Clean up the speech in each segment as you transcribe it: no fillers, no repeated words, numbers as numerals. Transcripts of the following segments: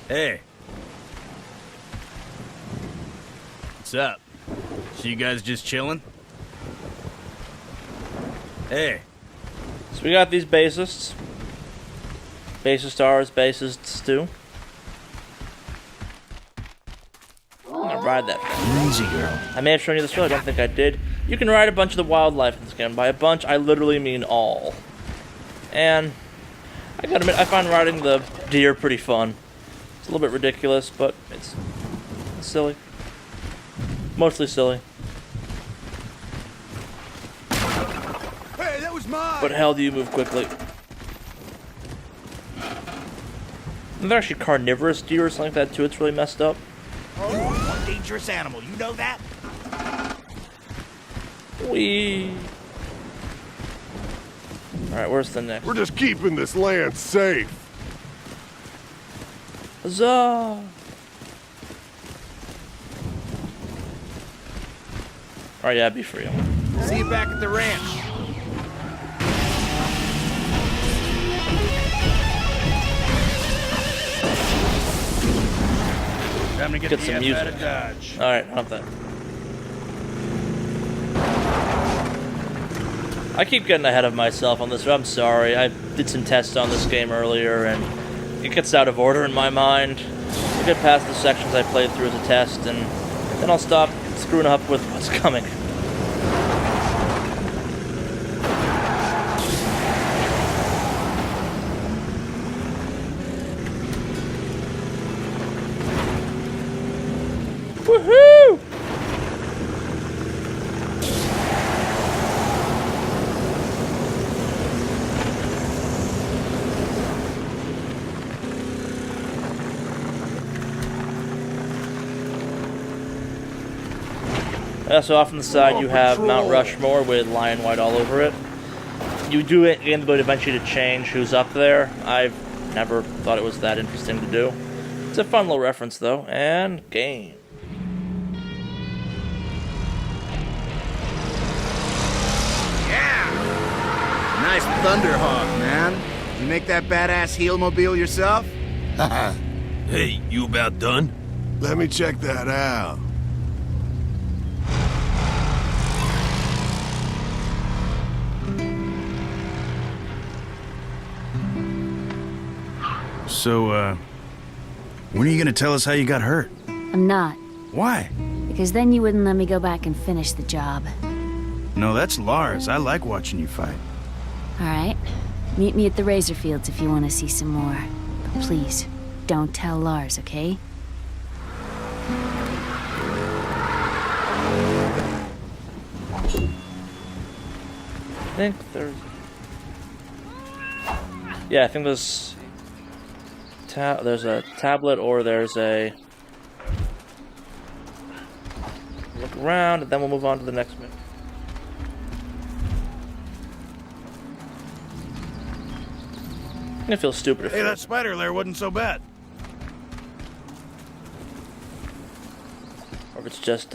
Hey. What's up? So you guys just chilling? Hey. So we got these bassists. Bassist ours, bassists too. I'm gonna ride that thing. Easy, girl. I may have shown you this earlier, I don't think I did. You can ride a bunch of the wildlife in this game. By a bunch, I literally mean all. And I gotta admit, I find riding the deer pretty fun. It's a little bit ridiculous, but it's silly. Mostly silly. Hey, that was mine! But hell do you move quickly. And they're actually carnivorous deer or something like that too, it's really messed up. Oh, one dangerous animal, you know that? Whee! Alright, where's the next? We're just keeping this land safe. Huzzah! Alright, yeah, be free. See you back at the ranch. Time to get some the music. F out of Dodge. Alright, not that. I keep getting ahead of myself on this, I'm sorry. I did some tests on this game earlier, and it gets out of order in my mind. I'll get past the sections I played through as a test, and then I'll stop screwing up with what's coming. Woohoo! So off on the side you have Mount Rushmore with Lion White all over it. You do it in the ability eventually to change who's up there. I've never thought it was that interesting to do. It's a fun little reference though, and game. Yeah! Nice Thunderhawk, man. You make that badass heel-mobile yourself? Hey, you about done? Let me check that out. So, when are you gonna tell us how you got hurt? I'm not, Why? because then you wouldn't let me go back and finish the job. No, that's Lars. I like watching you fight. Alright, meet me at the Razor Fields if you want to see some more. But please, don't tell Lars, okay? I think there's... Yeah, I think there's a tablet or there's a... Look around and then we'll move on to the next mission. It feels stupid if Hey, that spider lair wasn't so bad. or if it's just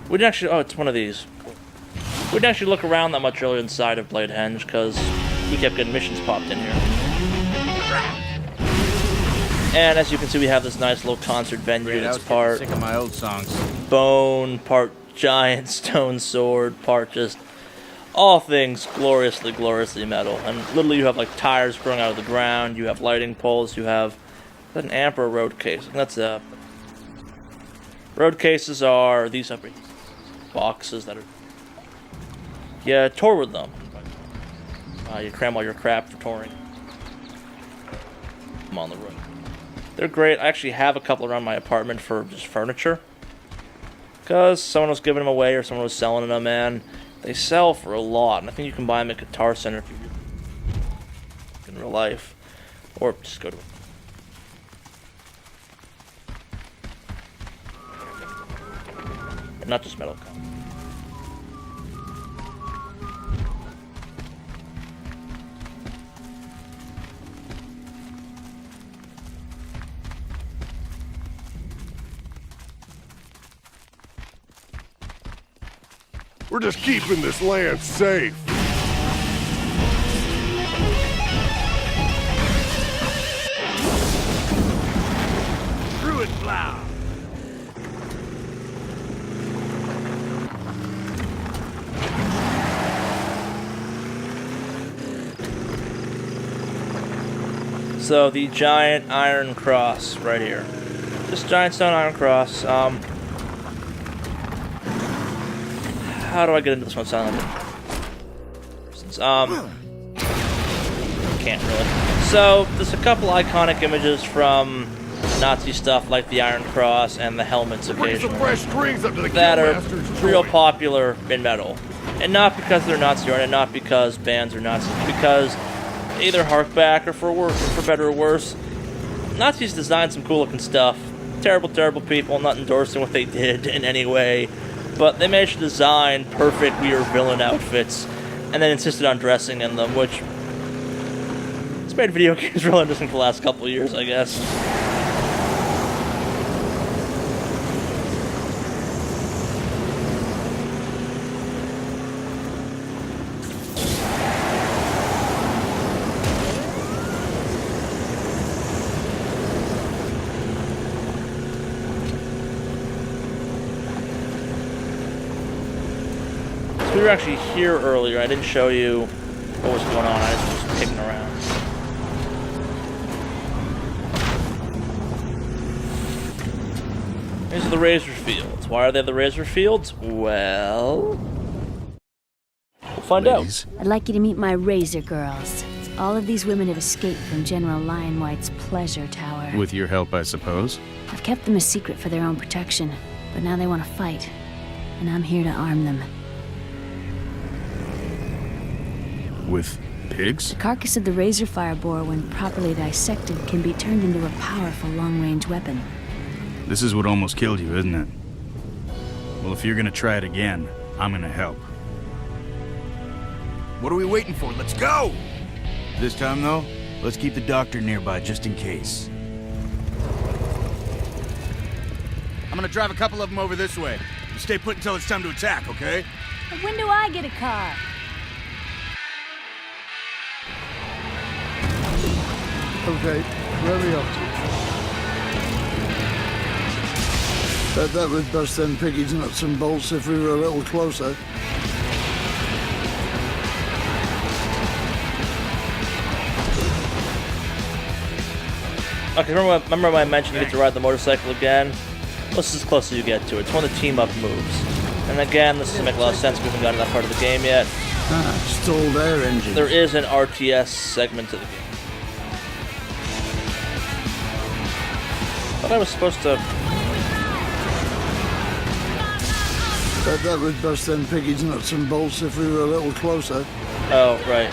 we didn't actually. Oh, it's one of these. We didn't actually look around that much earlier inside of Bladehenge because we kept getting missions popped in here. And as you can see, we have this nice little concert venue. Great, I It's was part sick of my old songs. bone, part giant stone sword, part just all things gloriously, gloriously metal. And literally you have like tires growing out of the ground, you have lighting poles, you have... Is that an amp or a road case? That's a... Road cases are these up here. Boxes that are... Yeah, tour with them. You cram all your crap for touring. I'm on the road. They're great. I actually have a couple around my apartment for just furniture. Because someone was giving them away or someone was selling them, and they sell for a lot. And I think you can buy them at Guitar Center if you in real life. Or just go to... Not just metal. We're just keeping this land safe. Through it, plow. So the giant iron cross right here. This giant stone iron cross. How do I get into this one silently? Can't really. So there's a couple iconic images from Nazi stuff, like the Iron Cross and the helmets Bring some occasionally, fresh strings up to the that are Killmaster's real joint. popular in metal. And not because they're Nazi art, and not because bands are Nazis, because they either hark back or for better or worse, Nazis designed some cool looking stuff. Terrible, terrible people, not endorsing what they did in any way, but they managed to design perfect weird villain outfits and then insisted on dressing in them, which has made video games real interesting for the last couple of years, I guess. We were actually here earlier. I didn't show you what was going on. I just was kicking around. These are the razor fields. Why are they the razor fields? Well, we'll find out. I'd like you to meet my razor girls. All of these women have escaped from General Lionwhite's pleasure tower. With your help, I suppose. I've kept them a secret for their own protection, but now they want to fight, and I'm here to arm them. With pigs? The carcass of the razor fire boar, when properly dissected, can be turned into a powerful long-range weapon. This is what almost killed you, isn't it? Well, if you're gonna try it again, I'm gonna help. What are we waiting for? Let's go! This time, though, let's keep the doctor nearby just in case. I'm gonna drive a couple of them over this way. You stay put until it's time to attack, okay? When do I get a car? Okay, where are we off to? Bet that would bust them piggies nuts and bolts if we were a little closer. Okay, remember when I mentioned you get to ride the motorcycle again? This is as close as you get to it. It's one of the team-up moves. And again, this doesn't make a lot of sense. We haven't gotten to that part of the game yet. Stalled air engines. There is an RTS segment to the game. Thought I was supposed to... Bet that would bust them piggies nuts and bolts if we were a little closer. Oh, right.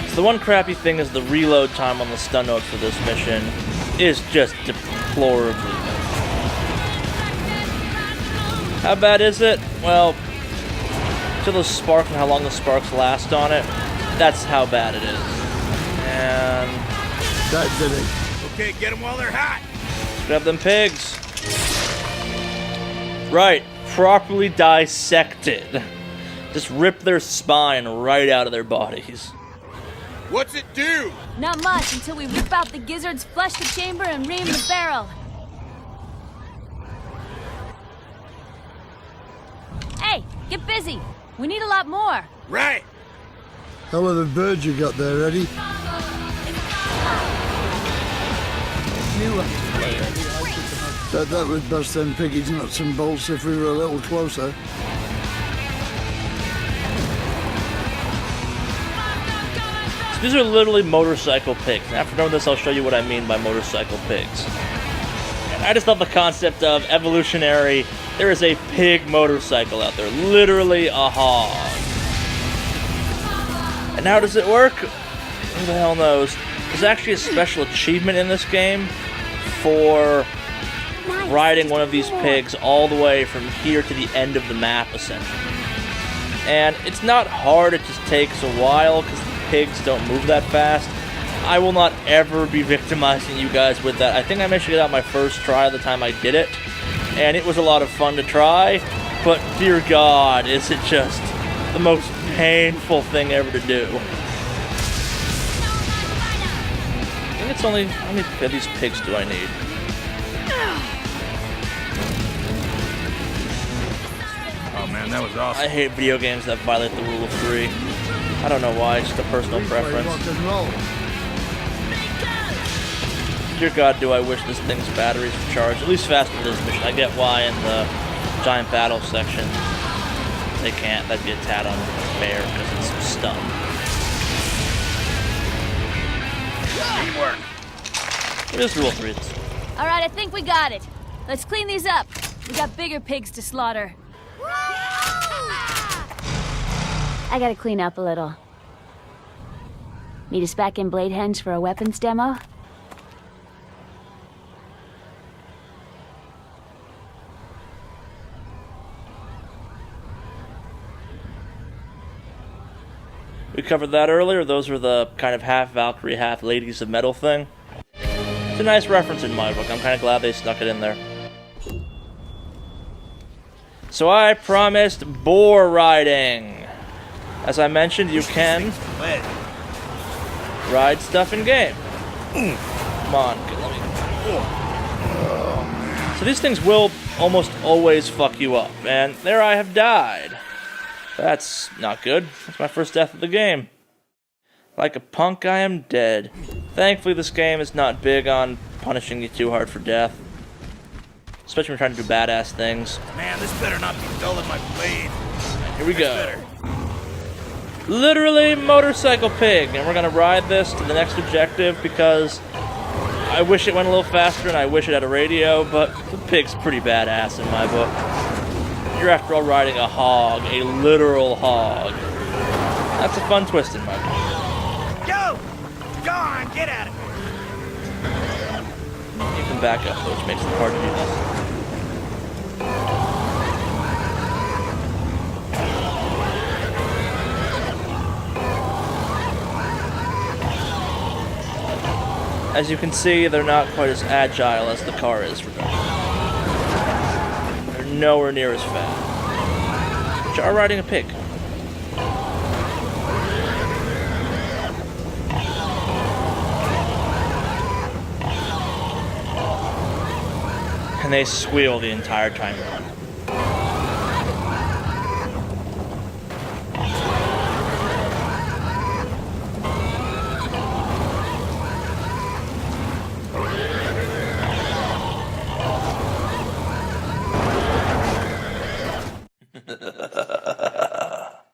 So the one crappy thing is the reload time on the stun note for this mission is just deplorably bad. How bad is it? Well, to the spark and how long the sparks last on it, that's how bad it is. And... That did it. Okay, get them while they're hot! grab them pigs. Right, properly dissected. Just rip their spine right out of their bodies. What's it do? Not much until we rip out the gizzards, flush the chamber, and ream the barrel. Hey, get busy. We need a lot more. Right! Hell of a bird you got there, Eddie. Bet that would bust them piggies nuts and bolts if we were a little closer. These are literally motorcycle pigs. And after knowing this, I'll show you what I mean by motorcycle pigs. I just love the concept of evolutionary. There is a pig motorcycle out there, literally a hog. And how does it work? Who the hell knows? There's actually a special achievement in this game for riding one of these pigs all the way from here to the end of the map, essentially. And it's not hard, it just takes a while because the pigs don't move that fast. I will not ever be victimizing you guys with that. I think I managed to get out my first try the time I did it, and it was a lot of fun to try, but dear God, is it just the most painful thing ever to do. I think it's only, how many of these pigs do I need? Oh man, that was awesome. I hate video games that violate the rule of 3. I don't know why, it's just a personal preference. Rock and roll. Dear God, do I wish this thing's batteries were charged, at least faster than this mission. I get why in the giant battle section they can't. That'd be a tad unfair because it's stunned. Teamwork. It is rule 3. All right, I think we got it. Let's clean these up. We got bigger pigs to slaughter. I gotta clean up a little. Meet us back in Blade Henge for a weapons demo? We covered that earlier. Those were the kind of half Valkyrie, half Ladies of Metal thing. It's a nice reference in my book. I'm kind of glad they snuck it in there. So I promised boar riding. As I mentioned, you can ride stuff in game. Come on, let me. So these things will almost always fuck you up, and there I have died. That's not good. That's my first death of the game. Like a punk, I am dead. Thankfully, this game is not big on punishing you too hard for death. Especially when you're trying to do badass things. Man, this better not be dulling my blade. Here we go. Literally motorcycle pig. And we're going to ride this to the next objective because I wish it went a little faster and I wish it had a radio, but the pig's pretty badass in my book. You're after all riding a hog, a literal hog. That's a fun twist in my book. Go! Go on, get at it! You can back up, which makes it hard to do this. As you can see, they're not quite as agile as the car is for driving. They're nowhere near as fast. But you are riding a pig. And they squeal the entire time.